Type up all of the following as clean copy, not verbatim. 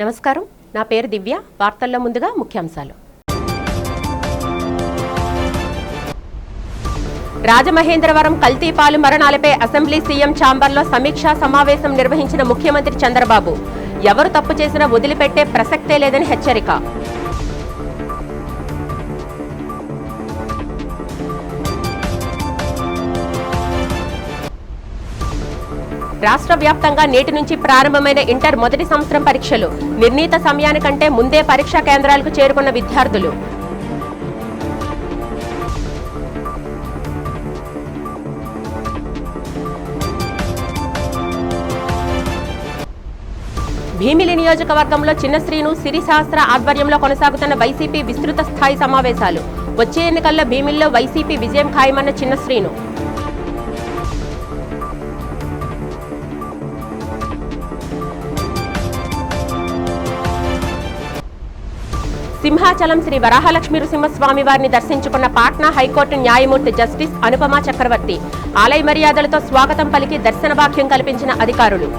నమస్కారం, నా పేరు దివ్య. వార్తల్లో ముందుగా ముఖ్యాంశాలు. రాజమహేంద్రవరం కల్తీపాలు మరణాలపై అసెంబ్లీ సీఎం ఛాంబర్లో సమీక్షా సమావేశం నిర్వహించిన ముఖ్యమంత్రి చంద్రబాబు ఎవరు తప్పు చేసినా వదిలిపెట్టే ప్రసక్తే లేదని హెచ్చరిక. రాష్ట్ర వ్యాప్తంగా నేటి నుంచి ప్రారంభమైన ఇంటర్ మొదటి సంవత్సరం పరీక్షలు. నిర్ణీత సమయానికంటే ముందే పరీక్షా కేంద్రాలకు చేరుకున్న విద్యార్థులు. భీమిలి నియోజకవర్గంలో చిన్నశ్రీను సిరి సహస్ర ఆధ్వర్యంలో కొనసాగుతున్న వైసీపీ విస్తృత స్థాయి సమావేశాలు. వచ్చే ఎన్నికల్లో భీమిలిలో వైసీపీ విజయం ఖాయమన్న చిన్నశ్రీను. సింహాచలం శ్రీ వరాహలక్ష్మీ నృసింహస్వామి వారిని దర్శించుకున్న పాట్నా హైకోర్టు న్యాయమూర్తి జస్టిస్ అనుపమా చక్రవర్తి ఆలయ మర్యాదలతో స్వాగతం పలికి దర్శన భాగ్యం కల్పించిన అధికారులు.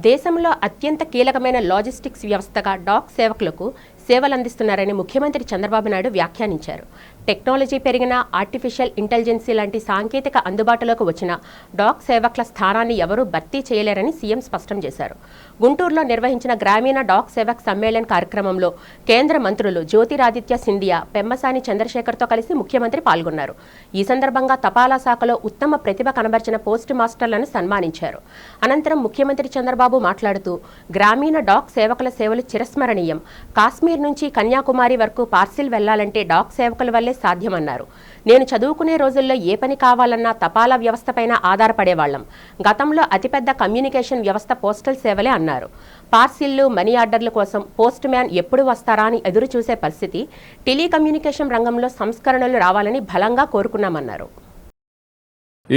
దేశంలో అత్యంత కీలకమైన లాజిస్టిక్స్ వ్యవస్థగా డాక్ సేవకులకు సేవలందిస్తున్నారని ముఖ్యమంత్రి చంద్రబాబు నాయుడు వ్యాఖ్యానించారు. టెక్నాలజీ పెరిగిన ఆర్టిఫిషియల్ ఇంటెలిజెన్సీ లాంటి సాంకేతిక అందుబాటులోకి వచ్చిన డాక్ సేవకుల స్థానాన్ని ఎవరూ భర్తీ చేయలేరని సీఎం స్పష్టం చేశారు. గుంటూరులో నిర్వహించిన గ్రామీణ డాక్ సేవక్ సమ్మేళన్ కార్యక్రమంలో కేంద్ర మంత్రులు జ్యోతిరాదిత్య సింధియా, పెమ్మసాని చంద్రశేఖర్తో కలిసి ముఖ్యమంత్రి పాల్గొన్నారు. ఈ సందర్భంగా తపాలా శాఖలో ఉత్తమ ప్రతిభ కనబర్చిన పోస్ట్ మాస్టర్లను సన్మానించారు. అనంతరం ముఖ్యమంత్రి చంద్రబాబు మాట్లాడుతూ, గ్రామీణ డాక్ సేవకుల సేవలు చిరస్మరణీయం. కాశ్మీర్ నుంచి కన్యాకుమారి వరకు పార్సిల్ వెళ్లాలంటే డాక్ సేవకుల వల్లే సాధ్యమన్నారు. నేను చదువుకునే రోజుల్లో ఏ పని కావాలన్నా తపాలా వ్యవస్థపైన ఆధారపడేవాళ్లం. గతంలో అతిపెద్ద కమ్యూనికేషన్ వ్యవస్థ పోస్టల్ సేవలే అన్నారు. పార్సిళ్లు, మనీ ఆర్డర్ల కోసం పోస్ట్ మ్యాన్ ఎప్పుడు వస్తారా అని ఎదురు చూసే పరిస్థితి. టెలికమ్యూనికేషన్ రంగంలో సంస్కరణలు రావాలని బలంగా కోరుకున్నామన్నారు.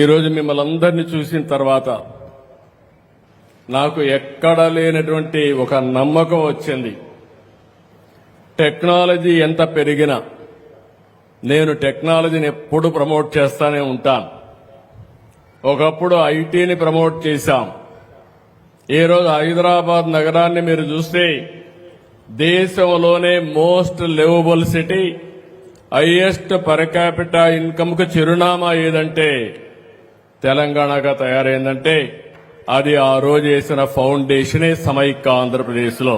ఈరోజు మిమ్మల్ని అందరినీ చూసిన తర్వాత నాకు ఎక్కడా లేనటువంటి ఒక నమ్మకం వచ్చింది. టెక్నాలజీ ఎంత పెరిగినా నేను టెక్నాలజీని ఎప్పుడు ప్రమోట్ చేస్తానే ఉంటాను. ఒకప్పుడు ఐటీని ప్రమోట్ చేశాం. ఈరోజు హైదరాబాద్ నగరాన్ని మీరు చూస్తే దేశంలోనే most liveable city, highest per capita income కు చిరునామా ఏదంటే తెలంగాణగా తయారైందంటే అది ఆ రోజు వేసిన ఫౌండేషనే సమైక్య ఆంధ్రప్రదేశ్లో.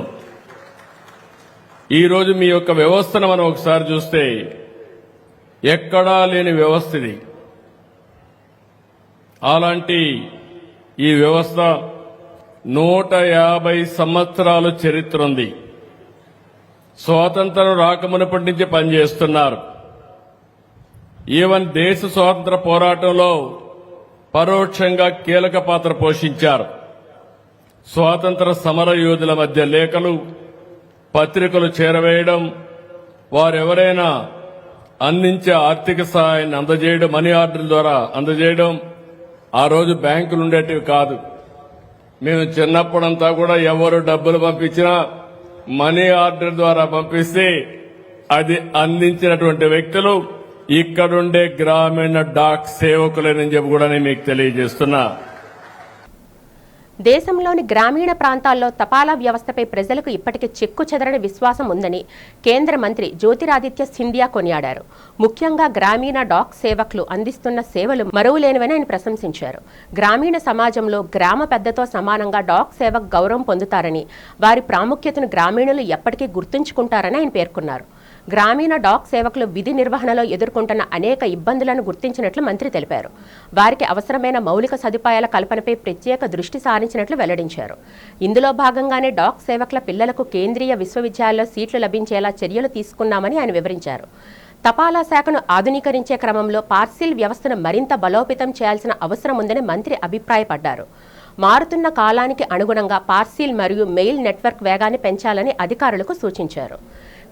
ఈ రోజు మీ యొక్క వ్యవస్థను మనం ఒకసారి చూస్తే ఎక్కడా లేని వ్యవస్థ ఇది. అలాంటి ఈ వ్యవస్థ 150 సంవత్సరాల చరిత్ర ఉంది. స్వాతంత్రం రాకమునప్పటి నుంచి పనిచేస్తున్నారు. ఈవెన్ దేశ స్వాతంత్ర పోరాటంలో పరోక్షంగా కీలక పాత్ర పోషించారు. స్వాతంత్ర సమర యోధుల మధ్య లేఖలు, పత్రికలు చేరవేయడం, వారెవరైనా అందించే ఆర్థిక సహాయాన్ని అందజేయడం, మనీ ఆర్డర్ ద్వారా అందజేయడం. ఆ రోజు బ్యాంకులు ఉండేటివి కాదు. మేము చిన్నప్పుడంతా కూడా ఎవరు డబ్బులు పంపించినా మనీ ఆర్డర్ ద్వారా పంపిస్తే అది అందించినటువంటి వ్యక్తులు ఇక్కడుండే గ్రామీణ డాక్ సేవకులేనని చెప్పి కూడా నేను మీకు తెలియజేస్తున్నా. దేశంలోని గ్రామీణ ప్రాంతాల్లో తపాలా వ్యవస్థపై ప్రజలకు ఇప్పటికే చెక్కు చెదరని విశ్వాసం ఉందని కేంద్ర మంత్రి జ్యోతిరాదిత్య సింధియా కొనియాడారు. ముఖ్యంగా గ్రామీణ డాక్ సేవకులు అందిస్తున్న సేవలు మరువలేనివని ఆయన ప్రశంసించారు. గ్రామీణ సమాజంలో గ్రామ పెద్దతో సమానంగా డాక్ సేవక్ గౌరవం పొందుతారని, వారి ప్రాముఖ్యతను గ్రామీణులు ఎప్పటికీ గుర్తుంచుకుంటారని ఆయన పేర్కొన్నారు. గ్రామీణ డాక్ సేవకులు విధి నిర్వహణలో ఎదుర్కొంటున్న అనేక ఇబ్బందులను గుర్తించినట్లు మంత్రి తెలిపారు. వారికి అవసరమైన మౌలిక సదుపాయాల కల్పనపై ప్రత్యేక దృష్టి సారించినట్లు వెల్లడించారు. ఇందులో భాగంగానే డాక్ సేవకుల పిల్లలకు కేంద్రీయ విశ్వవిద్యాలయాల్లో సీట్లు లభించేలా చర్యలు తీసుకున్నామని ఆయన వివరించారు. తపాలా శాఖను ఆధునీకరించే క్రమంలో పార్సిల్ వ్యవస్థను మరింత బలోపేతం చేయాల్సిన అవసరం ఉందని మంత్రి అభిప్రాయపడ్డారు. మారుతున్న కాలానికి అనుగుణంగా పార్సిల్ మరియు మెయిల్ నెట్వర్క్ వేగాన్ని పెంచాలని అధికారులకు సూచించారు.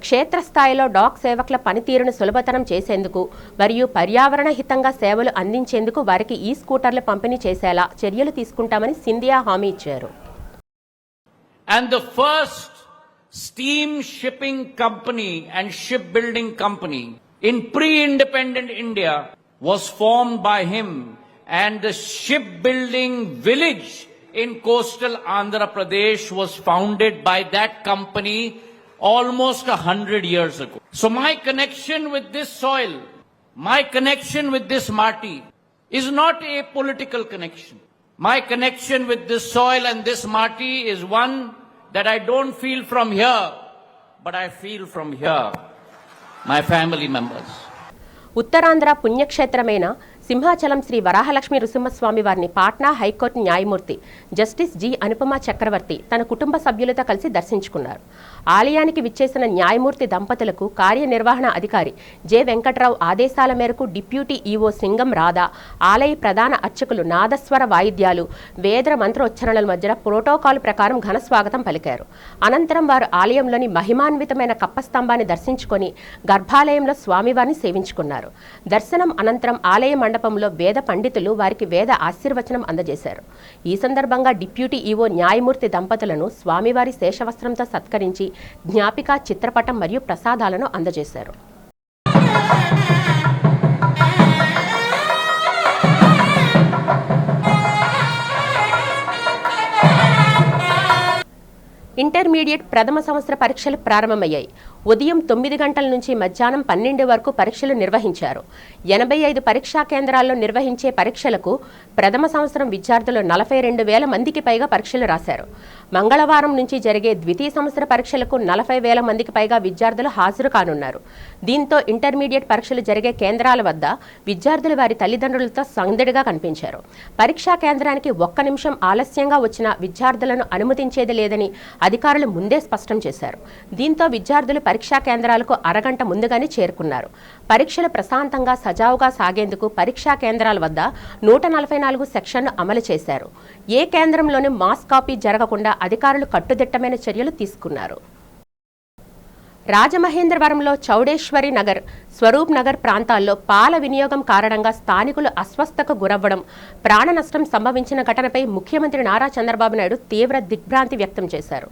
క్షేత్రస్థాయిలో డాక్ సేవకుల పనితీరును సులభతరం చేసేందుకు మరియు పర్యావరణ హితంగా సేవలు అందించేందుకు వారికి ఈ స్కూటర్లు పంపిణీ చేసేలా చర్యలు తీసుకుంటామని సింధియా హామీ ఇచ్చారు. And the first steam shipping company and shipbuilding company in pre-independent India was formed by him, and the shipbuilding village in coastal Andhra Pradesh was founded by that company almost 100 years ago. So my connection with this soil, my connection with this Mati is not a political connection. My connection with this soil and this Mati is one that I don't feel from here, but I feel from here, my family members. Uttarandhra పుణ్యక్షేత్రమైన Simhachalam Shri Varahalakshmi Nrusimha Swamy వారిని Patna high court న్యాయమూర్తి justice G Anupama చక్రవర్తి తన కుటుంబ సభ్యులతో కలిసి దర్శించుకున్నారు. ఆలయానికి విచ్చేసిన న్యాయమూర్తి దంపతులకు కార్యనిర్వహణ అధికారి జె వెంకట్రావు ఆదేశాల మేరకు డిప్యూటీ ఈవో సింగం రాధా, ఆలయ ప్రధాన అర్చకులు నాదస్వర వాయిద్యాలు, వేద మంత్రోచ్చరణల మధ్య ప్రోటోకాల్ ప్రకారం ఘన స్వాగతం పలికారు. అనంతరం వారు ఆలయంలోని మహిమాన్వితమైన కప్పస్తంభాన్ని దర్శించుకొని గర్భాలయంలో స్వామివారిని సేవించుకున్నారు. దర్శనం అనంతరం ఆలయ మండపంలో వేద పండితులు వారికి వేద ఆశీర్వచనం అందజేశారు. ఈ సందర్భంగా డిప్యూటీ ఈవో న్యాయమూర్తి దంపతులను స్వామివారి శేషవస్త్రంతో సత్కరించి జ్ఞాపిక చిత్రపటం మరియు ప్రసాదాలను అందజేశారు. ఇంటర్మీడియట్ ప్రథమ సంవత్సర పరీక్షలు ప్రారంభమయ్యాయి. ఉదయం 9 గంటల నుంచి మధ్యాహ్నం 12 వరకు పరీక్షలు నిర్వహించారు. 85 పరీక్షా కేంద్రాల్లో నిర్వహించే పరీక్షలకు ప్రథమ సంవత్సరం విద్యార్థులు 42,000 మందికి పైగా పరీక్షలు రాశారు. మంగళవారం నుంచి జరిగే ద్వితీయ సంవత్సర పరీక్షలకు 40,000 మందికి పైగా విద్యార్థులు హాజరు కానున్నారు. దీంతో ఇంటర్మీడియట్ పరీక్షలు జరిగే కేంద్రాల వద్ద విద్యార్థులు వారి తల్లిదండ్రులతో సందడిగా కనిపించారు. పరీక్షా కేంద్రానికి 1 నిమిషం ఆలస్యంగా వచ్చిన విద్యార్థులను అనుమతించేది లేదని అధికారులు ముందే స్పష్టం చేశారు. దీంతో విద్యార్థులు పరీక్షా కేంద్రాలకు అరగంట ముందుగానే చేరుకున్నారు. పరీక్షలు ప్రశాంతంగా సజావుగా సాగేందుకు పరీక్షా కేంద్రాల వద్ద 144 సెక్షన్ను అమలు చేశారు. ఏ కేంద్రంలోనూ మాస్ కాపీ జరగకుండా అధికారులు కట్టుదిట్టమైన చర్యలు తీసుకున్నారు. రాజమహేంద్రవరంలో చౌడేశ్వరి నగర్, స్వరూప్ నగర్ ప్రాంతాల్లో పాల వినియోగం కారణంగా స్థానికులు అస్వస్థతకు గురవ్వడం, ప్రాణ నష్టం సంభవించిన ఘటనపై ముఖ్యమంత్రి నారా చంద్రబాబు నాయుడు తీవ్ర దిగ్భ్రాంతి వ్యక్తం చేశారు.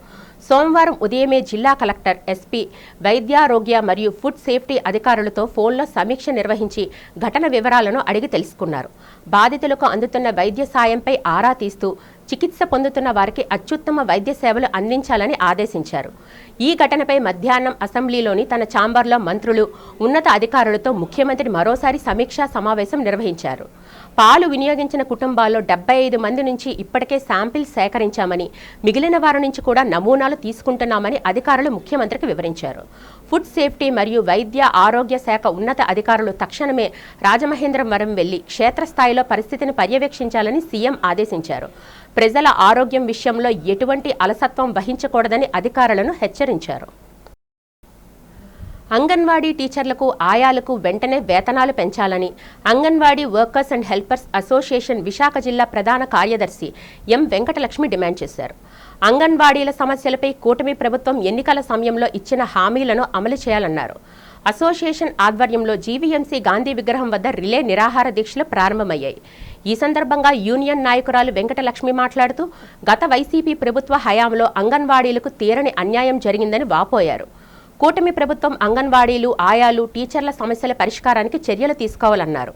సోమవారం ఉదయమే జిల్లా కలెక్టర్, ఎస్పీ, వైద్యారోగ్య మరియు ఫుడ్ సేఫ్టీ అధికారులతో ఫోన్లో సమీక్ష నిర్వహించి ఘటన వివరాలను అడిగి తెలుసుకున్నారు. బాధితులకు అందుతున్న వైద్య సాయంపై ఆరా తీస్తూ చికిత్స పొందుతున్న వారికి అత్యుత్తమ వైద్య సేవలు అందించాలని ఆదేశించారు. ఈ ఘటనపై మధ్యాహ్నం అసెంబ్లీలోని తన ఛాంబర్లో మంత్రులు, ఉన్నత అధికారులతో ముఖ్యమంత్రి మరోసారి సమీక్షా సమావేశం నిర్వహించారు. పాలు వినియోగించిన కుటుంబాల్లో 75 మంది నుంచి ఇప్పటికే శాంపిల్ సేకరించామని, మిగిలిన వారి నుంచి కూడా నమూనాలు తీసుకుంటున్నామని అధికారులు ముఖ్యమంత్రికి వివరించారు. ఫుడ్ సేఫ్టీ మరియు వైద్య ఆరోగ్య శాఖ ఉన్నత అధికారులు తక్షణమే రాజమహేంద్రవరం వెళ్లి క్షేత్రస్థాయిలో పరిస్థితిని పర్యవేక్షించాలని సీఎం ఆదేశించారు. ప్రజల ఆరోగ్యం విషయంలో ఎటువంటి అలసత్వం వహించకూడదని అధికారులను హెచ్చరించారు. అంగన్వాడీ టీచర్లకు, ఆయాలకు వెంటనే వేతనాలు పెంచాలని anganwadi workers and helpers association Visakha జిల్లా ప్రధాన కార్యదర్శి ఎం వెంకటలక్ష్మి డిమాండ్ చేశారు. అంగన్వాడీల సమస్యలపై కూటమి ప్రభుత్వం ఎన్నికల సమయంలో ఇచ్చిన హామీలను అమలు చేయాలన్నారు. అసోసియేషన్ ఆధ్వర్యంలో జీవీఎంసీ గాంధీ విగ్రహం వద్ద రిలే నిరాహార దీక్షలు ప్రారంభమయ్యాయి. ఈ సందర్భంగా యూనియన్ నాయకురాలు వెంకటలక్ష్మి మాట్లాడుతూ, గత వైసీపీ ప్రభుత్వ హయాంలో అంగన్వాడీలకు తీరని అన్యాయం జరిగిందని వాపోయారు. కూటమి ప్రభుత్వం అంగన్వాడీలు, ఆయాలు, టీచర్ల సమస్యల పరిష్కారానికి చర్యలు తీసుకోవాలన్నారు.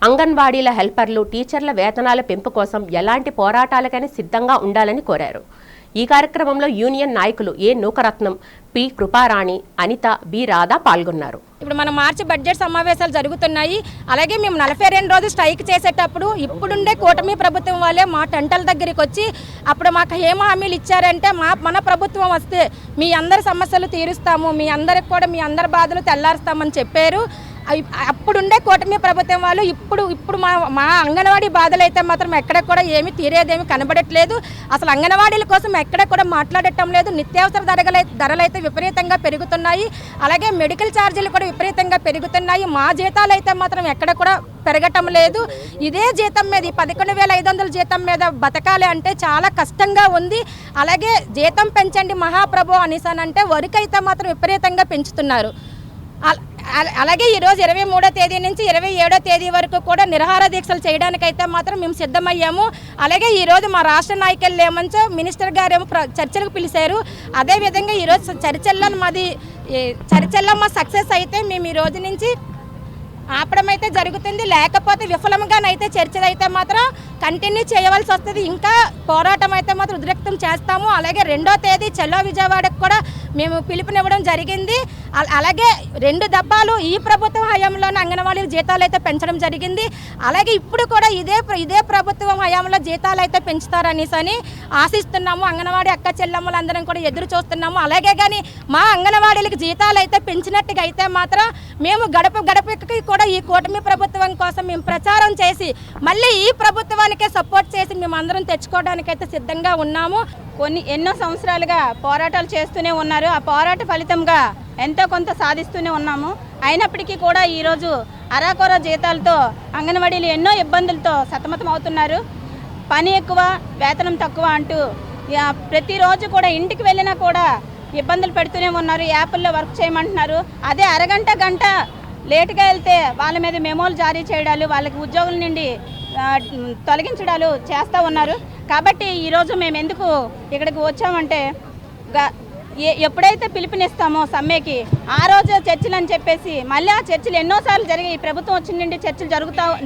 అంగన్వాడీల హెల్పర్లు, టీచర్ల వేతనాల పెంపు కోసం ఎలాంటి పోరాటాలకైనా సిద్ధంగా ఉండాలని కోరారు. ఈ కార్యక్రమంలో యూనియన్ నాయకులు ఏ నూకరత్నం, పి కృపారాణి, అనిత, బి రాధా పాల్గొన్నారు. ఇప్పుడు మన మార్చి బడ్జెట్ సమావేశాలు జరుగుతున్నాయి. అలాగే మేము 42 రోజులు స్ట్రైక్ చేసేటప్పుడు ఇప్పుడుండే కూటమి ప్రభుత్వం వాళ్ళే మా టెంటల దగ్గరికి వచ్చి అప్పుడు మాకు ఏం హామీలు ఇచ్చారంటే, మన ప్రభుత్వం వస్తే మీ అందరి సమస్యలు తీరుస్తాము, మీ అందరికి కూడా మీ అందరి బాధలు తెల్లారుస్తామని చెప్పారు. అప్పుడుండే కూటమి ప్రభుత్వం వాళ్ళు ఇప్పుడు మా అంగన్వాడీ బాధలు అయితే మాత్రం ఎక్కడ కూడా ఏమీ తీరేదేమీ కనబడట్లేదు. అసలు అంగన్వాడీల కోసం ఎక్కడ కూడా మాట్లాడటం లేదు. నిత్యావసర ధరలు అయితే విపరీతంగా పెరుగుతున్నాయి. అలాగే మెడికల్ ఛార్జీలు కూడా విపరీతంగా పెరుగుతున్నాయి. మా జీతాలు అయితే మాత్రం ఎక్కడ కూడా పెరగటం లేదు. ఇదే జీతం మీద, 11,500 జీతం మీద బతకాలి అంటే చాలా కష్టంగా ఉంది. అలాగే జీతం పెంచండి మహాప్రభు అనేసానంటే వరకైతే మాత్రం విపరీతంగా పెంచుతున్నారు. అలాగే ఈరోజు 23వ తేదీ నుంచి 27వ తేదీ వరకు కూడా నిరాహార దీక్షలు చేయడానికైతే మాత్రం మేము సిద్ధమయ్యాము. అలాగే ఈరోజు మా రాష్ట్ర నాయకులు ఏమంచో మినిస్టర్ గారు ఏమో చర్చలకు పిలిచారు. అదేవిధంగా ఈరోజు చర్చల్లో మా సక్సెస్ అయితే మేము ఈ రోజు నుంచి ఆపడం అయితే జరుగుతుంది. లేకపోతే విఫలంగానైతే చర్చలు అయితే మాత్రం కంటిన్యూ చేయవలసి వస్తుంది. ఇంకా పోరాటం అయితే మాత్రం ఉద్రిక్తం చేస్తాము. అలాగే 2వ తేదీ చలో విజయవాడకు కూడా మేము పిలుపునివ్వడం జరిగింది. అలాగే 2 దఫాలు ఈ ప్రభుత్వం హయాంలోనే అంగన్వాడీ జీతాలు అయితే పెంచడం జరిగింది. అలాగే ఇప్పుడు కూడా ఇదే ప్రభుత్వం హయాంలో జీతాలు అయితే పెంచుతారనేసి ఆశిస్తున్నాము. అంగన్వాడీ అక్క చెల్లెమ్మలందరం కూడా ఎదురు చూస్తున్నాము. అలాగే కానీ మా అంగన్వాడీలకు జీతాలు అయితే పెంచినట్టుగా అయితే మాత్రం మేము గడపకి కూడా ఈ కూటమి ప్రభుత్వం కోసం మేము ప్రచారం చేసి మళ్ళీ ఈ ప్రభుత్వానికే సపోర్ట్ చేసి మేము అందరం తెచ్చుకోవడానికైతే సిద్ధంగా ఉన్నాము. ఎన్నో సంవత్సరాలుగా పోరాటాలు చేస్తూనే ఉన్నారు. ఆ పోరాట ఫలితంగా ఎంతో కొంత సాధిస్తూనే ఉన్నాము. అయినప్పటికీ కూడా ఈరోజు అరాకొర జీతాలతో అంగన్వాడీలు ఎన్నో ఇబ్బందులతో సతమతం అవుతున్నారు. పని ఎక్కువ, వేతనం తక్కువ అంటూ ప్రతిరోజు కూడా ఇంటికి వెళ్ళినా కూడా ఇబ్బందులు పెడుతూనే ఉన్నారు. యాప్ల్లో వర్క్ చేయమంటున్నారు. అదే అరగంట గంట లేటుగా వెళ్తే వాళ్ళ మీద మెమోలు జారీ చేయడాలు, వాళ్ళకి ఉద్యోగుల నుండి తొలగించడాలు చేస్తూ ఉన్నారు. కాబట్టి ఈరోజు మేము ఎందుకు ఇక్కడికి వచ్చామంటే ఎప్పుడైతే పిలుపునిస్తామో సమ్మెకి ఆ రోజు చర్చలు అని చెప్పేసి మళ్ళీ ఆ చర్చలు ఎన్నోసార్లు జరిగి ప్రభుత్వం వచ్చిన నుండి చర్చలు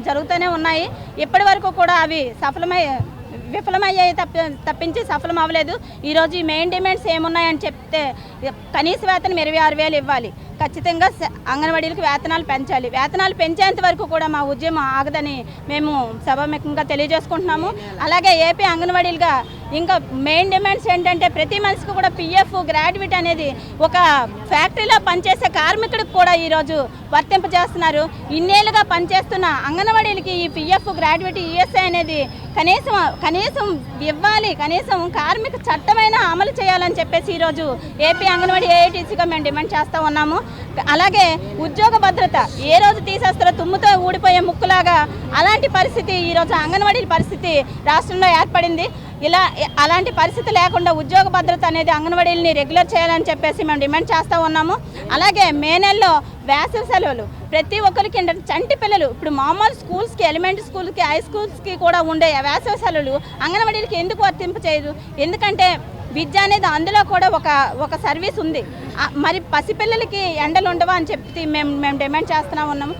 జరుగుతూనే ఉన్నాయి. ఇప్పటి వరకు కూడా అవి విఫలమయ్యాయి తప్పించి సఫలం అవ్వలేదు. ఈరోజు ఈ మెయిన్ డిమాండ్స్ ఏమున్నాయని చెప్తే కనీస వేతనం 26,000 ఇవ్వాలి, ఖచ్చితంగా అంగన్వాడీలకు వేతనాలు పెంచాలి. వేతనాలు పెంచేంత వరకు కూడా మా ఉద్యమం ఆగదని మేము సభాముఖంగా తెలియజేసుకుంటున్నాము. అలాగే ఏపీ అంగన్వాడీలుగా ఇంకా మెయిన్ డిమాండ్స్ ఏంటంటే ప్రతి మనిషికి కూడా పిఎఫ్ గ్రాడ్యుయేట్ అనేది ఒక ఫ్యాక్టరీలో పనిచేసే కార్మికుడికి కూడా ఈరోజు వర్తింపజేస్తున్నారు. ఇన్నేళ్ళుగా పనిచేస్తున్న అంగన్వాడీలకి ఈ పిఎఫ్ గ్రాడ్యుయేట్ ఈఎస్ఐ అనేది కనీసం ఇవ్వాలి, కనీసం కార్మిక చట్టమైనా అమలు చేయాలని చెప్పేసి ఈరోజు ఏపీ అంగన్వాడీ ఏఐటీసీగా మేము డిమాండ్ చేస్తూ ఉన్నాము. అలాగే ఉద్యోగ భద్రత ఏ రోజు తీసేస్తారో తుమ్ముతో ఊడిపోయే ముక్కులాగా అలాంటి పరిస్థితి ఈరోజు అంగన్వాడీల పరిస్థితి రాష్ట్రంలో ఏర్పడింది. అలాంటి పరిస్థితి లేకుండా ఉద్యోగ భద్రత అనేది అంగన్వాడీలని రెగ్యులర్ చేయాలని చెప్పేసి మేము డిమాండ్ చేస్తూ ఉన్నాము. అలాగే మే నెలలో వేసవి సెలవులు ప్రతి ఒక్కరికి చంటి పిల్లలు ఇప్పుడు మామూలు స్కూల్స్కి, ఎలిమెంటరీ స్కూల్కి, హై స్కూల్స్కి కూడా ఉండే వేసవి సెలవులు అంగన్వాడీలకి ఎందుకు వర్తింప చేయదు? ఎందుకంటే విద్య అనేది అందులో కూడా ఒక సర్వీస్ ఉంది. మరి పసిపిల్లలకి ఎండలు ఉండవా అని చెప్పి మేము డిమాండ్ చేస్తూ ఉన్నాము.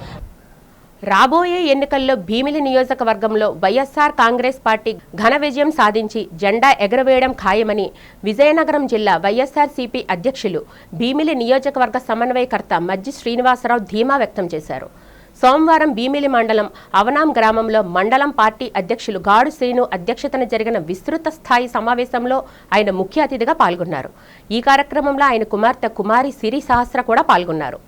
రాబోయే ఎన్నికల్లో భీమిలి నియోజకవర్గంలో వైఎస్ఆర్ కాంగ్రెస్ పార్టీ ఘన విజయం సాధించి జెండా ఎగరవేయడం ఖాయమని విజయనగరం జిల్లా వైఎస్ఆర్సీపీ అధ్యక్షులు భీమిలి నియోజకవర్గ సమన్వయకర్త మజ్జి శ్రీనివాసరావు ధీమా వ్యక్తం చేశారు. సోమవారం భీమిలి మండలం అవనాం గ్రామంలో మండలం పార్టీ అధ్యక్షులు గాడు శ్రీను అధ్యక్షతన జరిగిన విస్తృత స్థాయి సమావేశంలో ఆయన ముఖ్య అతిథిగా పాల్గొన్నారు. ఈ కార్యక్రమంలో ఆయన కుమార్తె కుమారి సిరి సహస్ర కూడా పాల్గొన్నారు.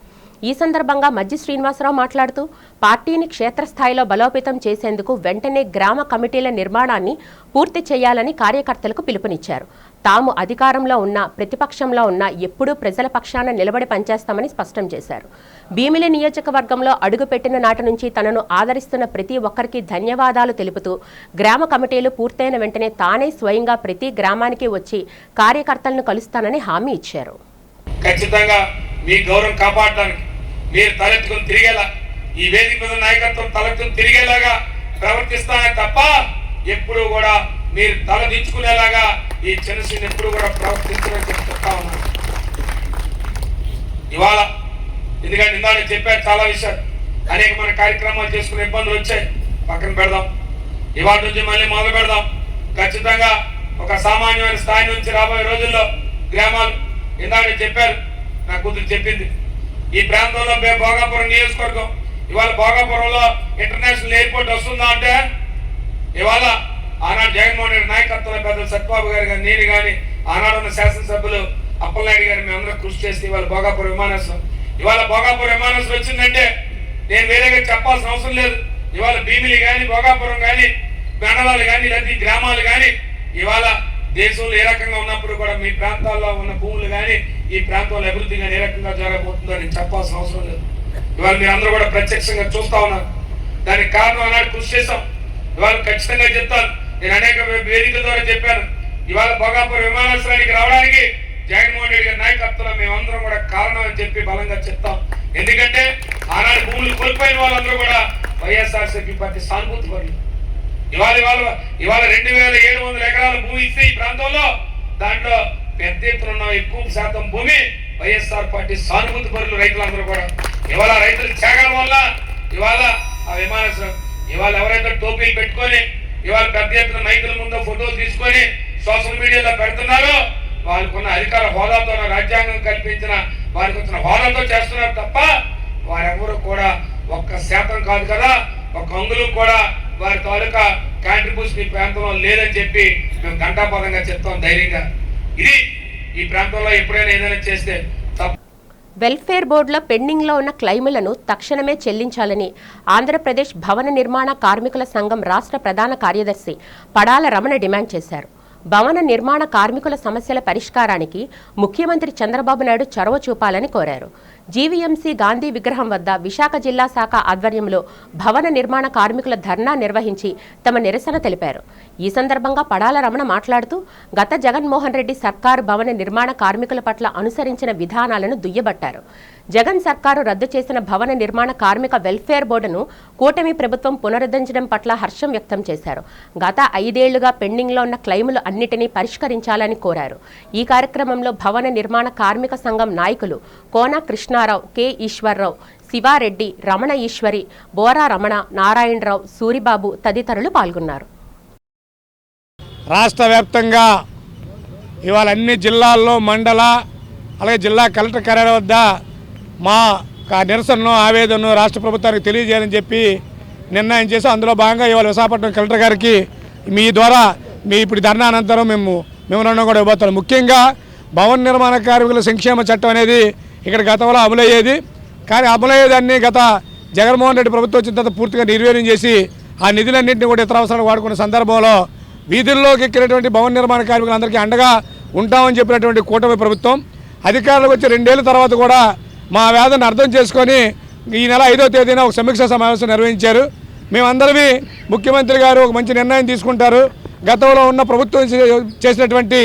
ఈ సందర్భంగా మజ్జి శ్రీనివాసరావు మాట్లాడుతూ పార్టీని క్షేత్రస్థాయిలో బలోపేతం చేసేందుకు వెంటనే గ్రామ కమిటీల నిర్మాణాన్ని పూర్తి చేయాలని కార్యకర్తలకు పిలుపునిచ్చారు. తాము అధికారంలో ఉన్నా ప్రతిపక్షంలో ఉన్నా ఎప్పుడూ ప్రజల పక్షాన నిలబడి పనిచేస్తామని స్పష్టం చేశారు. భీమిలి నియోజకవర్గంలో అడుగుపెట్టిన నాటి నుంచి తనను ఆదరిస్తున్న ప్రతి ఒక్కరికి ధన్యవాదాలు తెలుపుతూ గ్రామ కమిటీలు పూర్తయిన వెంటనే తానే స్వయంగా ప్రతి గ్రామానికి వచ్చి కార్యకర్తలను కలుస్తానని హామీ ఇచ్చారు. ఖచ్చితంగా మీ గౌరవం కాపాడడానికి మీరు తలెత్తుకుని తిరిగేలా ఈ వేదిక మీద నాయకత్వం తలెత్తుకుని తిరిగేలాగా ప్రవర్తిస్తానే తప్ప ఎప్పుడు కూడా మీరు తల దించుకునేలాగా ఈ జనసేన ఎప్పుడు కూడా ప్రవర్తించడం చెప్తా ఉన్నాను. ఇవాళ ఎందుకంటే ఇందాక చెప్పారు చాలా విషయాలు, అనేకమైన కార్యక్రమాలు చేసుకునే ఇబ్బందులు వచ్చాయి, పక్కన పెడదాం. ఇవాళ నుంచి మళ్ళీ మొదలు పెడదాం. ఖచ్చితంగా ఒక సామాన్యమైన స్థాయి నుంచి రాబోయే రోజుల్లో గ్రామాలు ఇందాక చెప్పారు, నా కూతురు చెప్పింది, ఈ ప్రాంతంలో భోగాపురం నియోజకవర్గం ఇవాళ భోగాపురంలో ఇంటర్నేషనల్ ఎయిర్పోర్ట్ వస్తుందా అంటే ఇవాళ ఆనాడు జగన్మోహన్ రెడ్డి నాయకత్వంలో పెద్దలు సత్యబాబు గారు కానీ నేను కానీ ఆనాడున్న శాసనసభ్యులు అప్పలనాయుడు గారు మేమందరూ కృషి చేస్తే ఇవాళ భోగాపురం విమానాశ్రయం వచ్చిందంటే నేను వేరేగా చెప్పాల్సిన అవసరం లేదు. ఇవాళ భీమిలి కానీ భోగాపురం కానీ మండలాలు కానీ లేదా గ్రామాలు కానీ ఇవాళ దేశంలో ఏ రకంగా ఉన్నప్పుడు కూడా మీ ప్రాంతాల్లో ఉన్న భూములు కానీ ఈ ప్రాంతంలో అభివృద్ధి కానీ ఏ రకంగా జరగబోతుందో నేను చెప్పాల్సిన అవసరం లేదు. ఇవాళ మీరు అందరూ కూడా ప్రత్యక్షంగా చూస్తా ఉన్నారు. దానికి కారణం ఆనాడు కృషి చేశాం. ఇవాళ ఖచ్చితంగా చెప్తాను, నేను అనేక వేదికల ద్వారా చెప్పాను, ఇవాళ భోగాపురం విమానాశ్రయానికి రావడానికి జగన్మోహన్ రెడ్డి గారి నాయకత్వంలో మేమందరం కూడా కారణం అని చెప్పి బలంగా చెప్తాం. ఎందుకంటే ఆనాడు భూములు కోల్పోయిన వాళ్ళందరూ కూడా వైఎస్ఆర్సీపీ పార్టీ సానుభూతి పరులు. ఇవాళ 2700 ఎకరాల భూమి ఇస్తే ఈ ప్రాంతంలో దాంట్లో పెద్ద ఎత్తున ఉన్న ఎక్కువ శాతం భూమి వైఎస్ఆర్ పార్టీ సానుభూతి పరులు రైతులందరూ కూడా. ఇవాళ రైతుల త్యాగాల వల్ల ఇవాళ ఆ విమానాశ్రయం ఇవాళ ఎవరైతే టోపీలు పెట్టుకొని ఇవాళ పెద్ద ఎత్తున మైకుల ముందు ఫోటోలు తీసుకొని సోషల్ మీడియాలో పెడుతున్నారో వాళ్ళకున్న అధికార హోదాతో రాజ్యాంగం కల్పించిన వారికి వచ్చిన హోదాతో చేస్తున్నారు తప్ప వారెవరు కూడా 1% కాదు కదా, 1 అంగుళం కూడా వారి తాలూకా కాంట్రిబ్యూషన్ ఈ ప్రాంతంలో లేదని చెప్పి మేము ఘంటాపదంగా చెప్తాం ధైర్యంగా. ఇది ఈ ప్రాంతంలో ఎప్పుడైనా ఏదైనా చేస్తే వెల్ఫేర్ బోర్డులో పెండింగ్లో ఉన్న క్లెయిములను తక్షణమే చెల్లించాలని ఆంధ్రప్రదేశ్ భవన నిర్మాణ కార్మికుల సంఘం రాష్ట్ర ప్రధాన కార్యదర్శి పడాల రమణ డిమాండ్ చేశారు. భవన నిర్మాణ కార్మికుల సమస్యల పరిష్కారానికి ముఖ్యమంత్రి చంద్రబాబు నాయుడు చొరవ చూపాలని కోరారు. జీవీఎంసీ గాంధీ విగ్రహం వద్ద విశాఖ జిల్లా శాఖ ఆధ్వర్యంలో భవన నిర్మాణ కార్మికుల ధర్నా నిర్వహించి తమ నిరసన తెలిపారు. ఈ సందర్భంగా పడాల రమణ మాట్లాడుతూ గత జగన్మోహన్ రెడ్డి సర్కారు భవన నిర్మాణ కార్మికుల పట్ల అనుసరించిన విధానాలను దుయ్యబట్టారు. జగన్ సర్కారు రద్దు చేసిన భవన నిర్మాణ కార్మిక వెల్ఫేర్ బోర్డును కూటమి ప్రభుత్వం పునరుద్ధరించడం పట్ల హర్షం వ్యక్తం చేశారు. గత 5 ఏళ్లుగా పెండింగ్లో ఉన్న క్లెయిములు అన్నిటినీ పరిష్కరించాలని కోరారు. ఈ కార్యక్రమంలో భవన నిర్మాణ కార్మిక సంఘం నాయకులు కోన కృష్ణారావు, కె ఈశ్వర్రావు, శివారెడ్డి, రమణ ఈశ్వరి, బోరా రమణ, నారాయణరావు, సూరిబాబు తదితరులు పాల్గొన్నారు. రాష్ట్ర వ్యాప్తంగా ఇవాళ అన్ని జిల్లాల్లో మండల అలాగే జిల్లా కలెక్టర్ కార్యాలయం వద్ద మా నిరసనను ఆవేదనను రాష్ట్ర ప్రభుత్వానికి తెలియజేయాలని చెప్పి నిర్ణయం చేసి అందులో భాగంగా ఇవాళ విశాఖపట్నం కలెక్టర్ గారికి మీ ద్వారా ఇప్పుడు ధర్నా అనంతరం మేము కూడా ఇవ్వబోతున్నాం. ముఖ్యంగా భవన నిర్మాణ కార్మికుల సంక్షేమ చట్టం అనేది ఇక్కడ గతంలో అమలయ్యేది, కానీ అమలయ్యేదాన్ని గత జగన్మోహన్ రెడ్డి ప్రభుత్వం వచ్చిన తర్వాత పూర్తిగా నిర్వీర్యం చేసి ఆ నిధులన్నింటినీ కూడా ఇతర అవసరాలు వాడుకున్న సందర్భంలో వీధుల్లోకి ఎక్కినటువంటి భవన నిర్మాణ కార్మికులందరికీ అండగా ఉంటామని చెప్పినటువంటి కూటమి ప్రభుత్వం అధికారులకు వచ్చి 2 ఏళ్ల తర్వాత కూడా మా వేదన అర్థం చేసుకొని ఈ నెల 5వ తేదీన ఒక సమీక్షా సమావేశం నిర్వహించారు. మేమందరివి ముఖ్యమంత్రి గారు ఒక మంచి నిర్ణయం తీసుకుంటారు, గతంలో ఉన్న ప్రభుత్వం చేసినటువంటి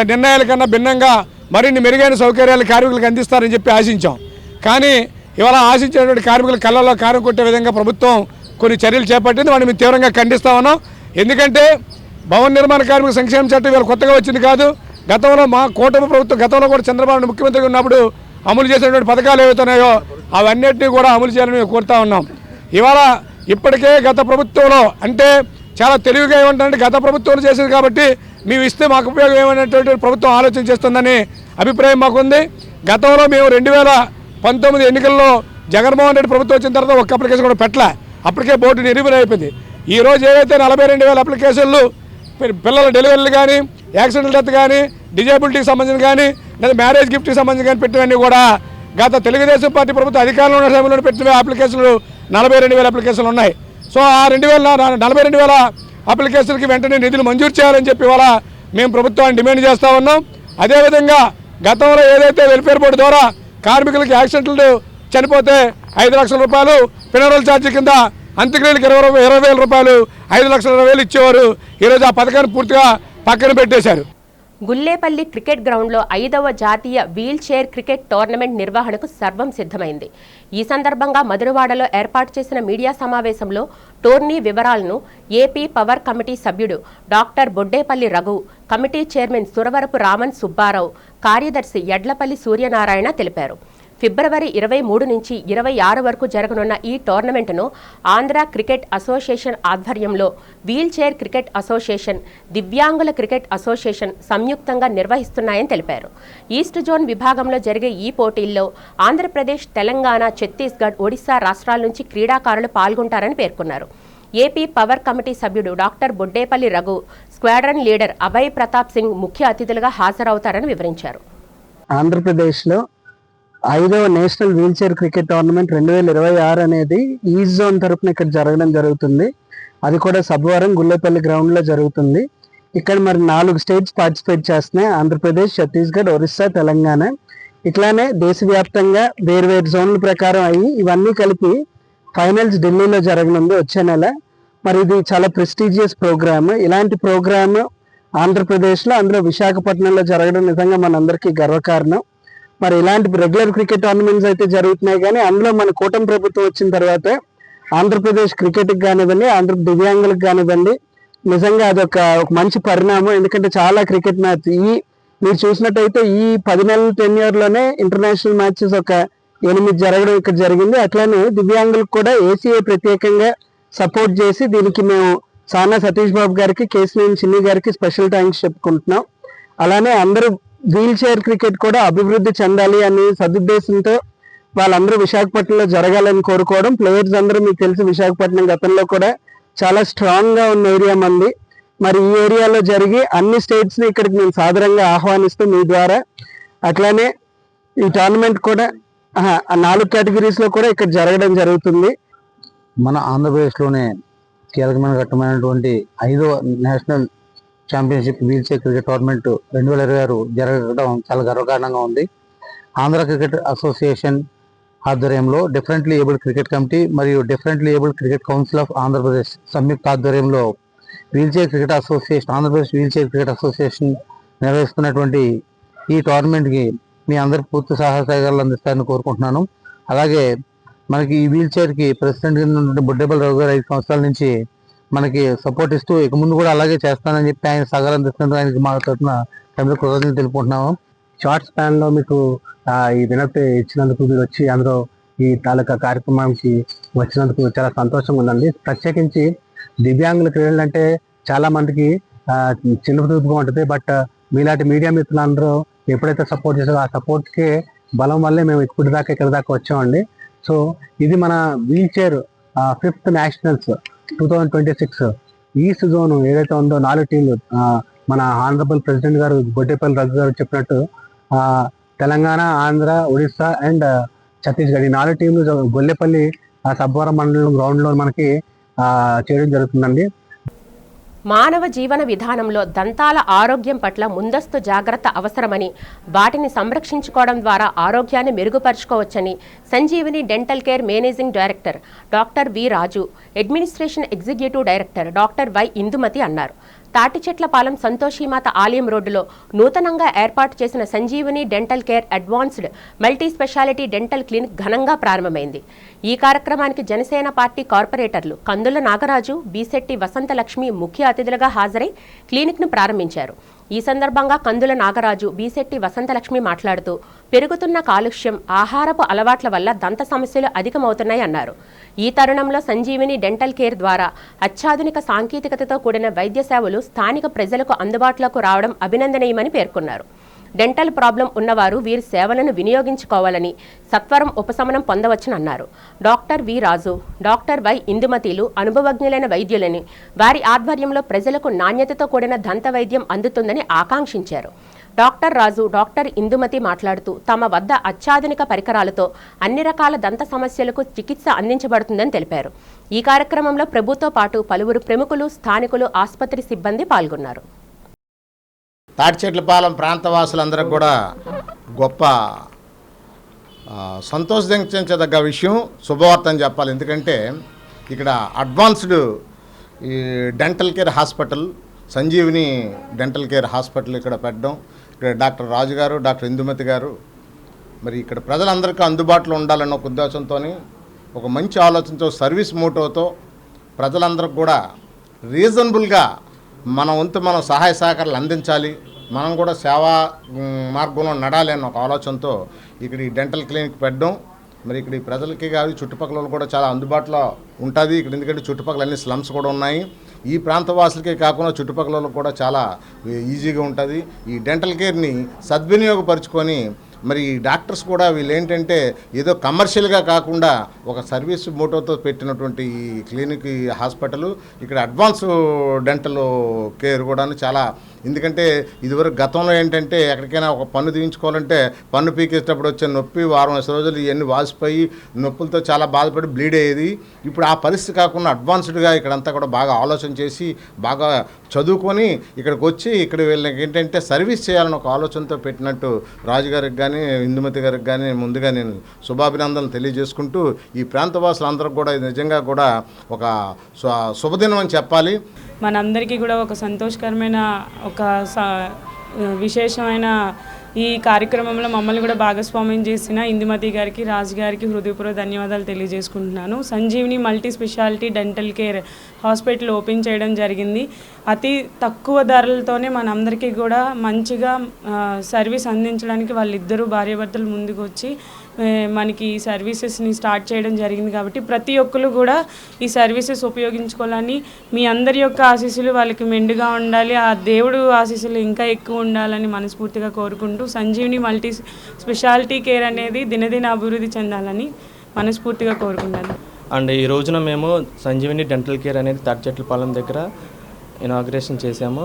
నిర్ణయాల కన్నా భిన్నంగా మరిన్ని మెరుగైన సౌకర్యాలు కార్మికులకు అందిస్తారని చెప్పి ఆశించాం. కానీ ఇవాళ ఆశించినటువంటి కార్మికుల కళ్ళల్లో కారం కొట్టే విధంగా ప్రభుత్వం కొన్ని చర్యలు చేపట్టింది. వాటిని మేము తీవ్రంగా ఖండిస్తా ఉన్నాం. ఎందుకంటే భవన నిర్మాణ కార్మిక సంక్షేమ చట్టం ఇవాళ కొత్తగా వచ్చింది కాదు. గతంలో మా కూటమి ప్రభుత్వం గతంలో కూడా చంద్రబాబు ముఖ్యమంత్రిగా ఉన్నప్పుడు అమలు చేసినటువంటి పథకాలు ఏవైతున్నాయో అవన్నిటినీ కూడా అమలు చేయాలని మేము కోరుతా ఉన్నాం. ఇవాళ ఇప్పటికే గత ప్రభుత్వంలో అంటే చాలా తెలివిగా ఏమంటారంటే గత ప్రభుత్వం చేసేది కాబట్టి మేము ఇస్తే మాకు ఉపయోగం ఏమైనటువంటి ప్రభుత్వం ఆలోచన చేస్తుందని అభిప్రాయం మాకుంది. గతంలో మేము 2019 ఎన్నికల్లో జగన్మోహన్ రెడ్డి ప్రభుత్వం వచ్చిన తర్వాత ఒక్క అప్లికేషన్ కూడా పెట్టలే, అప్పటికే బోర్డు నిర్వీర్యం అయిపోయింది. ఈరోజు ఏవైతే 42,000 అప్లికేషన్లు పిల్లల డెలివరీలు కానీ, యాక్సిడెంటల్ డెత్ కానీ, డిజేబిలిటీకి సంబంధించిన కానీ, లేదా మ్యారేజ్ గిఫ్ట్కి సంబంధించి కానీ పెట్టినవన్నీ కూడా గత తెలుగుదేశం పార్టీ ప్రభుత్వం అధికారంలో ఉన్న సమయంలో పెట్టిన అప్లికేషన్లు 42,000 అప్లికేషన్లు ఉన్నాయి. సో ఆ 42,000 అప్లికేషన్కి వెంటనే నిధులు మంజూరు చేయాలని చెప్పి ఇవాళ మేము ప్రభుత్వాన్ని డిమాండ్ చేస్తూ ఉన్నాం. అదేవిధంగా గతంలో ఏదైతే వెల్ఫేర్ బోర్డు ద్వారా కార్మికులకి యాక్సిడెంట్లు చనిపోతే 5 లక్షల రూపాయలు ఫినరల్ ఛార్జీ కింద అంత్యక్రియలకు 20,000 రూపాయలు 5,20,000 ఇచ్చేవారు. ఈరోజు ఆ పథకాన్ని పూర్తిగా పక్కన పెట్టేశారు. గుల్లేపల్లి క్రికెట్ గ్రౌండ్లో 5వ జాతీయ వీల్ చైర్ క్రికెట్ టోర్నమెంట్ నిర్వహణకు సర్వం సిద్ధమైంది. ఈ సందర్భంగా మధురవాడలో ఏర్పాటు చేసిన మీడియా సమావేశంలో టోర్నీ వివరాలను ఏపీ పవర్ కమిటీ సభ్యుడు doctor Boddepalli Raghu, committee chairman Suravarapu Raman Subbarao, కార్యదర్శి యడ్లపల్లి సూర్యనారాయణ తెలిపారు. ఫిబ్రవరి 23 నుంచి 26 వరకు జరగనున్న ఈ టోర్నమెంటును ఆంధ్ర క్రికెట్ అసోసియేషన్ ఆధ్వర్యంలో వీల్ చైర్ క్రికెట్ అసోసియేషన్, దివ్యాంగుల క్రికెట్ అసోసియేషన్ సంయుక్తంగా నిర్వహిస్తున్నాయని తెలిపారు. ఈస్ట్ జోన్ విభాగంలో జరిగే ఈ పోటీల్లో ఆంధ్రప్రదేశ్, తెలంగాణ, ఛత్తీస్గఢ్, ఒడిశా రాష్ట్రాల నుంచి క్రీడాకారులు పాల్గొంటారని పేర్కొన్నారు. ఏపీ పవర్ కమిటీ సభ్యుడు doctor Boddepalli Raghu, squadron leader Abhay Pratap Singh ముఖ్య అతిథులుగా హాజరవుతారని వివరించారు. ఆంధ్రప్రదేశ్లో 5వ national wheel chair cricket tournament 2026 అనేది ఈస్ట్ జోన్ తరపున ఇక్కడ జరగడం జరుగుతుంది. అది కూడా సబ్వరం గుల్లేపల్లి గ్రౌండ్లో జరుగుతుంది. ఇక్కడ మరి 4 స్టేట్స్ పార్టిసిపేట్ చేస్తున్నాయి: ఆంధ్రప్రదేశ్, ఛత్తీస్గఢ్, ఒరిస్సా, తెలంగాణ. ఇట్లానే దేశవ్యాప్తంగా వేర్వేరు జోన్ల ప్రకారం అయ్యి ఇవన్నీ కలిపి ఫైనల్స్ ఢిల్లీలో జరగనుంది వచ్చే నెల. మరి ఇది చాలా ప్రెస్టీజియస్ ప్రోగ్రామ్. ఇలాంటి ప్రోగ్రామ్ ఆంధ్రప్రదేశ్లో, అందులో విశాఖపట్నంలో జరగడం నిజంగా మనందరికీ గర్వకారణం. మరి ఇలాంటి రెగ్యులర్ క్రికెట్ టోర్నమెంట్స్ అయితే జరుగుతున్నాయి, కానీ అందులో మన కూటమి ప్రభుత్వం వచ్చిన తర్వాత ఆంధ్రప్రదేశ్ క్రికెట్కి కానివ్వండి, ఆంధ్ర దివ్యాంగులకు కానివ్వండి, నిజంగా అదొక మంచి పరిణామం. ఎందుకంటే చాలా క్రికెట్ మ్యాచ్ మీరు చూసినట్టయితే ఈ 10 నెలల టెన్యూర్లోనే ఇంటర్నేషనల్ మ్యాచెస్ ఒక 8 జరగడం ఇక్కడ జరిగింది. అట్లానే దివ్యాంగులకు కూడా ఏసీఏ ప్రత్యేకంగా సపోర్ట్ చేసి దీనికి మేము సానా సతీష్ బాబు గారికి, కేశినేని చిన్ని గారికి స్పెషల్ థ్యాంక్స్ చెప్పుకుంటున్నాం. అలానే అందరూ వీల్ చైర్ క్రికెట్ కూడా అభివృద్ధి చెందాలి అనే సదుద్దేశంతో వాళ్ళందరూ విశాఖపట్నంలో జరగాలని కోరుకోవడం. ప్లేయర్స్ అందరూ మీకు తెలిసి విశాఖపట్నం గతంలో కూడా చాలా స్ట్రాంగ్ గా ఉన్న ఏరియా మంది. మరి ఈ ఏరియాలో జరిగి అన్ని స్టేట్స్ ని ఇక్కడికి మేము సాదరంగా ఆహ్వానిస్తూ మీ ద్వారా, అట్లానే ఈ టోర్నమెంట్ కూడా 4 కేటగిరీస్ లో కూడా ఇక్కడ జరగడం జరుగుతుంది. మన ఆంధ్రప్రదేశ్లోనే కీలకమైన ఘట్టమైనటువంటి 5వ national championship wheel chair cricket tournament 2026 జరగడం చాలా గర్వకారణంగా ఉంది. ఆంధ్ర క్రికెట్ అసోసియేషన్ ఆధ్వర్యంలో డిఫరెంట్లీ ఏబుల్డ్ క్రికెట్ కమిటీ మరియు differently abled cricket council of Andhra Pradesh సంయుక్త ఆధ్వర్యంలో wheel chair cricket association, Andhra Pradesh wheel chair cricket association నిర్వహిస్తున్నటువంటి ఈ టోర్నమెంట్కి మీ అందరికి పూర్తి సహాయ సహకారాలు అందిస్తారని కోరుకుంటున్నాను. అలాగే మనకి ఈ వీల్ చైర్కి ప్రెసిడెంట్ ఉన్నటువంటి బుడ్డేపల్లి రావు గారు 5 సంవత్సరాల నుంచి మనకి సపోర్ట్ ఇస్తూ ఇక ముందు కూడా అలాగే చేస్తానని చెప్పి ఆయన సహకారం అందిస్తున్నందుకు ఆయనకి మా తరఫున కృతజ్ఞతలు తెలుపుకుంటున్నాము. షార్ట్ స్పాన్ లో మీకు ఈ వినతి ఇచ్చినందుకు, మీరు వచ్చి అందులో ఈ తాలూకా కార్యక్రమానికి వచ్చినందుకు చాలా సంతోషంగా ఉందండి. ప్రత్యేకించి దివ్యాంగుల క్రీడలు అంటే చాలా మందికి చిన్న చూపుగా ఉంటుంది. బట్ మీలాంటి మీడియా మిత్రులందరూ ఎప్పుడైతే సపోర్ట్ చేశారో ఆ సపోర్ట్కి బలం వల్లే మేము ఇక్కడ దాకా వచ్చామండి. సో ఇది మన wheel chair 5th nationals 2026 east zone ఏదైతే ఉందో 4 టీంలు, మన ఆనరబుల్ ప్రెసిడెంట్ గారు బొడ్డేపల్లి రఘు గారు చెప్పినట్టు తెలంగాణ, ఆంధ్ర, ఒడిస్సా అండ్ ఛత్తీస్గఢ్ ఈ 4 టీంలు గొల్లెపల్లి సబ్బవరం మండలం గ్రౌండ్లో మనకి చేయడం జరుగుతుందండి. మానవ జీవన విధానంలో దంతాల ఆరోగ్యం పట్ల ముందస్తు జాగ్రత్త అవసరమని, వాటిని సంరక్షించుకోవడం ద్వారా ఆరోగ్యాన్ని మెరుగుపరుచుకోవచ్చని Sanjeevini dental care managing director doctor V Raju, administration executive director doctor Y Indumathi అన్నారు. తాటిచెట్లపాలెం సంతోషిమాత ఆలయం రోడ్డులో నూతనంగా ఏర్పాటు చేసిన Sanjeevini dental care advanced multi specialty dental clinic ఘనంగా ప్రారంభమైంది. ఈ కార్యక్రమానికి జనసేన పార్టీ కార్పొరేటర్లు కందుల నాగరాజు, బీశెట్టి వసంతలక్ష్మి ముఖ్య అతిథులుగా హాజరై క్లినిక్ను ప్రారంభించారు. ఈ సందర్భంగా కందుల నాగరాజు, బీశెట్టి వసంతలక్ష్మి మాట్లాడుతూ పెరుగుతున్న కాలుష్యం, ఆహారపు అలవాట్ల వల్ల దంత సమస్యలు అధికమవుతున్నాయి అన్నారు. ఈ తరుణంలో సంజీవిని డెంటల్ కేర్ ద్వారా అత్యాధునిక సాంకేతికతతో కూడిన వైద్య సేవలు స్థానిక ప్రజలకు అందుబాటులోకి రావడం అభినందనీయమని పేర్కొన్నారు. డెంటల్ ప్రాబ్లం ఉన్నవారు వీరి సేవలను వినియోగించుకోవాలని, సత్వరం ఉపశమనం పొందవచ్చని అన్నారు. Doctor V Raju, doctor why ఇందుమతిలు అనుభవజ్ఞులైన వైద్యులని, వారి ఆధ్వర్యంలో ప్రజలకు నాణ్యతతో కూడిన దంత వైద్యం అందుతుందని ఆకాంక్షించారు. డాక్టర్ రాజు, డాక్టర్ ఇందుమతి మాట్లాడుతూ తమ వద్ద అత్యాధునిక పరికరాలతో అన్ని రకాల దంత సమస్యలకు చికిత్స అందించబడుతుందని తెలిపారు. ఈ కార్యక్రమంలో ప్రభుతో పాటు పలువురు ప్రముఖులు, స్థానికులు, ఆసుపత్రి సిబ్బంది పాల్గొన్నారు. తాటిచెట్లపాలెం ప్రాంతవాసులందరికీ కూడా గొప్ప సంతోషించదగ్గ విషయం, శుభవార్త అని చెప్పాలి. ఎందుకంటే ఇక్కడ అడ్వాన్స్డ్ ఈ dental care hospital, Sanjeevini dental care hospital ఇక్కడ పెట్టడం, ఇక్కడ డాక్టర్ రాజు గారు, డాక్టర్ ఇందుమతి గారు మరి ఇక్కడ ప్రజలందరికీ అందుబాటులో ఉండాలన్న ఒక ఉద్దేశంతో, ఒక మంచి ఆలోచనతో, సర్వీస్ మోటోతో ప్రజలందరికీ కూడా రీజనబుల్గా మన వంతు మనం సహాయ సహకారాలు అందించాలి, మనం కూడా సేవా మార్గంలో నడాలి అన్న ఒక ఆలోచనతో ఇక్కడ ఈ డెంటల్ క్లినిక్ పెట్టడం. మరి ఇక్కడ ఈ ప్రజలకి కాదు, చుట్టుపక్కల కూడా చాలా అందుబాటులో ఉంటుంది ఇక్కడ. ఎందుకంటే చుట్టుపక్కల అన్ని స్లమ్స్ కూడా ఉన్నాయి. ఈ ప్రాంత వాసులకే కాకుండా చుట్టుపక్కల కూడా చాలా ఈజీగా ఉంటుంది. ఈ డెంటల్ కేర్ని సద్వినియోగపరుచుకొని మరి డాక్టర్స్ కూడా వీళ్ళు ఏంటంటే ఏదో కమర్షియల్గా కాకుండా ఒక సర్వీస్ మోటోతో పెట్టినటువంటి ఈ క్లినిక్, ఈ హాస్పిటల్, ఇక్కడ అడ్వాన్స్ డెంటల్ కేర్ కూడా చాలా. ఎందుకంటే ఇదివరకు గతంలో ఏంటంటే ఎక్కడికైనా ఒక పన్ను తీయించుకోవాలంటే పన్ను పీకేసేటప్పుడు వచ్చే నొప్పి వారం 10 రోజులు ఇవన్నీ వాసిపోయి నొప్పులతో చాలా బాధపడి బ్లీడ్ అయ్యేది. ఇప్పుడు ఆ పరిస్థితి కాకుండా అడ్వాన్స్డ్గా ఇక్కడంతా కూడా బాగా ఆలోచన చేసి, బాగా చదువుకొని ఇక్కడికి వచ్చి ఇక్కడ వీళ్ళకి ఏంటంటే సర్వీస్ చేయాలని ఒక ఆలోచనతో పెట్టినట్టు రాజుగారికి కానీ, ఇందుమతి గారికి కానీ ముందుగా నేను శుభాభినందనలు తెలియజేసుకుంటూ, ఈ ప్రాంతవాసులందరూ కూడా ఇది నిజంగా కూడా ఒక శుభదినం అని చెప్పాలి. మనందరికీ కూడా ఒక సంతోషకరమైన, ఒక విశేషమైన ఈ కార్యక్రమంలో మమ్మల్ని కూడా భాగస్వామ్యం చేసిన ఇందుమతి గారికి, రాజు గారికి హృదయపూర్వక ధన్యవాదాలు తెలియజేసుకుంటున్నాను. Sanjeevini multi specialty dental care hospital open చేయడం జరిగింది. అతి తక్కువ ధరలతోనే మనందరికీ కూడా మంచిగా సర్వీస్ అందించడానికి వాళ్ళిద్దరూ భార్యాభర్తలు ముందుకు వచ్చి మనకి ఈ సర్వీసెస్ని స్టార్ట్ చేయడం జరిగింది. కాబట్టి ప్రతి ఒక్కరు కూడా ఈ సర్వీసెస్ ఉపయోగించుకోవాలని, మీ అందరి యొక్క ఆశీస్సులు వాళ్ళకి మెండుగా ఉండాలి, ఆ దేవుడు ఆశీస్సులు ఇంకా ఎక్కువ ఉండాలని మనస్ఫూర్తిగా కోరుకుంటూ సంజీవిని మల్టీ స్పెషాలిటీ కేర్ అనేది దినదిన అభివృద్ధి చెందాలని మనస్ఫూర్తిగా కోరుకుంటాను. అండ్ ఈ రోజున మేము సంజీవిని డెంటల్ కేర్ అనేది తాడిచెట్లపాలెం దగ్గర ఇనాగ్రేషన్ చేశాము.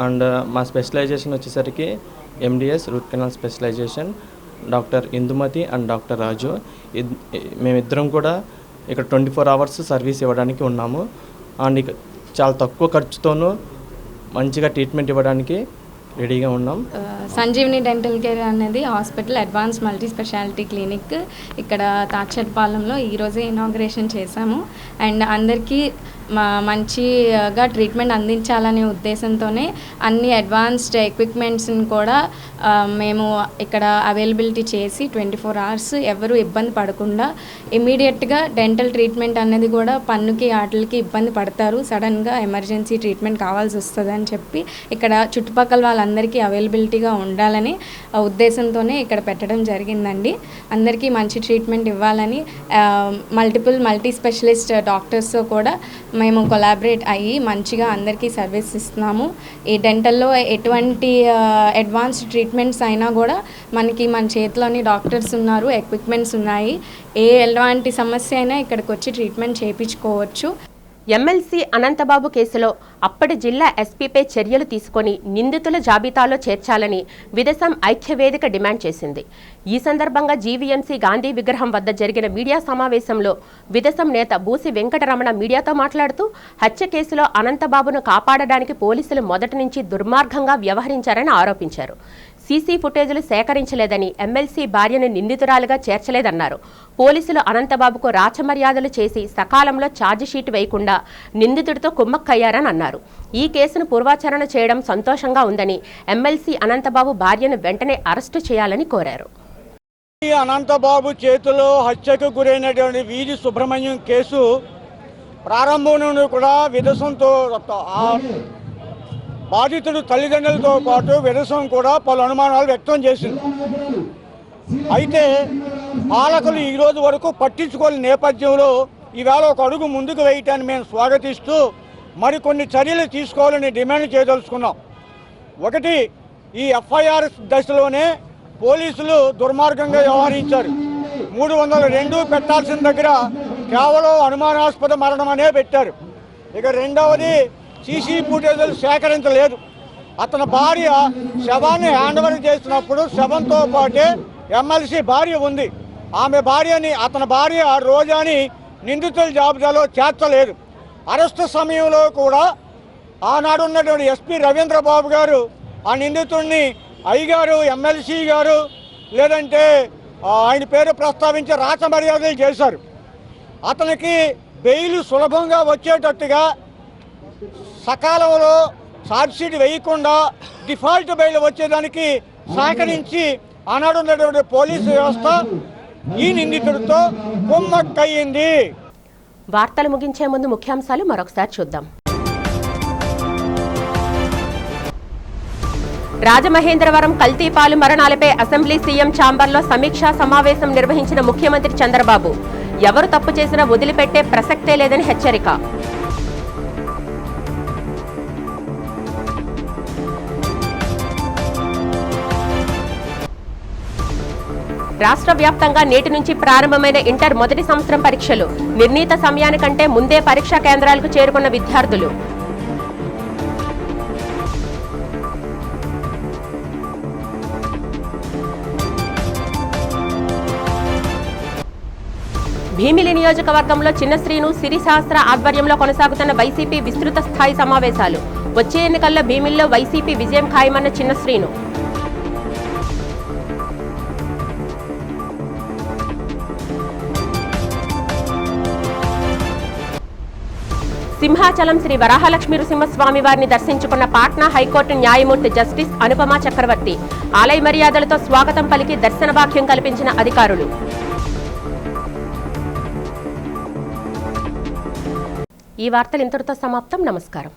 అండ్ మా స్పెషలైజేషన్ వచ్చేసరికి MDS root canal specialisation, doctor Indumathi and doctor Raju. మేమిద్దరం కూడా ఇక్కడ 24 hours సర్వీస్ ఇవ్వడానికి ఉన్నాము. అండ్ ఇక చాలా తక్కువ ఖర్చుతోనూ మంచిగా ట్రీట్మెంట్ ఇవ్వడానికి రెడీగా ఉన్నాం. సంజీవిని డెంటల్ కేర్ అనేది hospital advance multi speciality clinic ఇక్కడ తాడిచెట్లపాలెంలో ఈరోజే ఇనాగ్రేషన్ చేశాము. అండ్ అందరికీ మంచిగా ట్రీట్మెంట్ అందించాలనే ఉద్దేశంతోనే అన్ని అడ్వాన్స్డ్ ఎక్విప్మెంట్స్ని కూడా మేము ఇక్కడ అవైలబిలిటీ చేసి 24 hours ఎవరు ఇబ్బంది పడకుండా ఇమీడియట్గా డెంటల్ ట్రీట్మెంట్ అనేది కూడా పన్నుకి వాటికి ఇబ్బంది పడతారు, సడన్గా ఎమర్జెన్సీ ట్రీట్మెంట్ కావాల్సి వస్తుంది అని చెప్పి ఇక్కడ చుట్టుపక్కల వాళ్ళందరికీ అవైలబిలిటీగా ఉండాలని ఉద్దేశంతోనే ఇక్కడ పెట్టడం జరిగిందండి. అందరికీ మంచి ట్రీట్మెంట్ ఇవ్వాలని మల్టీ స్పెషలిస్ట్ డాక్టర్స్తో కూడా మేము కొలాబరేట్ అయ్యి మంచిగా అందరికీ సర్వీస్ ఇస్తున్నాము. ఈ డెంటల్లో ఎటువంటి అడ్వాన్స్డ్ ట్రీట్మెంట్స్ అయినా కూడా మన చేతిలోని డాక్టర్స్ ఉన్నారు, ఎక్విప్మెంట్స్ ఉన్నాయి. ఎలాంటి సమస్య అయినా ఇక్కడికి వచ్చి ట్రీట్మెంట్ చేయించుకోవచ్చు. ఎమ్మెల్సీ అనంతబాబు కేసులో అప్పటి జిల్లా ఎస్పీపై చర్యలు తీసుకొని నిందితుల జాబితాలో చేర్చాలని విదసం ఐక్యవేదిక డిమాండ్ చేసింది. ఈ సందర్భంగా జీవీఎంసీ గాంధీ విగ్రహం వద్ద జరిగిన మీడియా సమావేశంలో విదసం నేత బూసి వెంకటరమణ మీడియాతో మాట్లాడుతూ హత్య కేసులో అనంతబాబును కాపాడడానికి పోలీసులు మొదటి నుంచి దుర్మార్గంగా వ్యవహరించారని ఆరోపించారు. సీసీ ఫుటేజీలు సేకరించలేదని, ఎమ్మెల్సీ భార్యను నిందితురాలుగా చేర్చలేదన్నారు. పోలీసులు అనంతబాబుకు రాచమర్యాదలు చేసి సకాలంలో ఛార్జిషీట్ వేయకుండా నిందితుడితో కుమ్మక్కయ్యారని అన్నారు. ఈ కేసును పూర్వాచరణ చేయడం సంతోషంగా ఉందని, ఎమ్మెల్సీ అనంతబాబు భార్యను వెంటనే అరెస్టు చేయాలని కోరారు. అనంతబాబు చేతిలో హత్యకు గురైనటువంటి వీధి సుబ్రహ్మణ్యం కేసు ప్రారంభం నుండి కూడా విదసంతో బాధితుడు తల్లిదండ్రులతో పాటు విదసం కూడా పలు అనుమానాలు వ్యక్తం చేసింది. అయితే పాలకులు ఈరోజు వరకు పట్టించుకోని నేపథ్యంలో ఈవేళ ఒక అడుగు ముందుకు వేయటాన్ని మేము స్వాగతిస్తూ మరికొన్ని చర్యలు తీసుకోవాలని డిమాండ్ చేయదలుచుకున్నాం. ఒకటి, ఈ ఎఫ్ఐఆర్ దశలోనే పోలీసులు దుర్మార్గంగా వ్యవహరించారు. 302 పెట్టాల్సిన దగ్గర కేవలం అనుమానాస్పద మరణం అనే పెట్టారు. ఇక రెండవది, సీసీ ఫుటేజీలు సేకరించలేదు. అతని భార్య శవాన్ని హ్యాండ్ ఓవర్ చేసినప్పుడు శవంతో పాటే ఎమ్మెల్సీ భార్య ఉంది. అతని భార్య రోజాని నిందితుల జాబితాలో చేర్చలేదు. అరెస్టు సమయంలో కూడా ఆనాడు ఉన్నటువంటి ఎస్పీ రవీంద్రబాబు గారు ఆ నిందితుడిని అయ్యగారు, ఎమ్మెల్సీ గారు లేదంటే ఆయన పేరు ప్రస్తావించి రాచమర్యాదలు చేశారు. అతనికి బెయిల్ సులభంగా వచ్చేటట్టుగా సకాలంలో ఛార్జ్షీట్ వేయకుండా డిఫాల్ట్ బెయిల్ వచ్చేదానికి సహకరించి ఆనాడు ఉన్నటువంటి పోలీసు వ్యవస్థ ఈ నిందితుడితో కుమ్మక్కయ్యింది. వార్తలు ముగించే ముందు ముఖ్యాంశాలు మరొకసారి చూద్దాం. రాజమహేంద్రవరం కల్తీపాలు మరణాలపై అసెంబ్లీ సీఎం ఛాంబర్లో సమీక్షా సమావేశం నిర్వహించిన ముఖ్యమంత్రి చంద్రబాబు ఎవరు తప్పు చేసినా వదిలిపెట్టే ప్రసక్తే లేదని హెచ్చరిక. రాష్ట్ర వ్యాప్తంగా నేటి నుంచి ప్రారంభమైన ఇంటర్ మొదటి సంవత్సరం పరీక్షలు. నిర్ణీత సమయానికంటే ముందే పరీక్షా కేంద్రాలకు చేరుకున్న విద్యార్థులు. భీమిలి నియోజకవర్గంలో చిన్న శ్రీను సిరిశాస్త్ర ఆధ్వర్యంలో కొనసాగుతున్న వైసీపీ విస్తృత స్థాయి సమావేశాలు. వచ్చే ఎన్నికల్లో భీమిలిలో వైసీపీ విజయం ఖాయమన్న చిన్న శ్రీను. సింహాచలం శ్రీ వరాహలక్ష్మీ నృసింహస్వామి వారిని దర్శించుకున్న పాట్నా హైకోర్టు న్యాయమూర్తి జస్టిస్ అనుపమ చక్రవర్తి. ఆలయ మర్యాదలతో స్వాగతం పలికి దర్శన భాగ్యం కల్పించిన అధికారులు. ఈ వార్తలు ఇంతటితో సమాప్తం. నమస్కారం.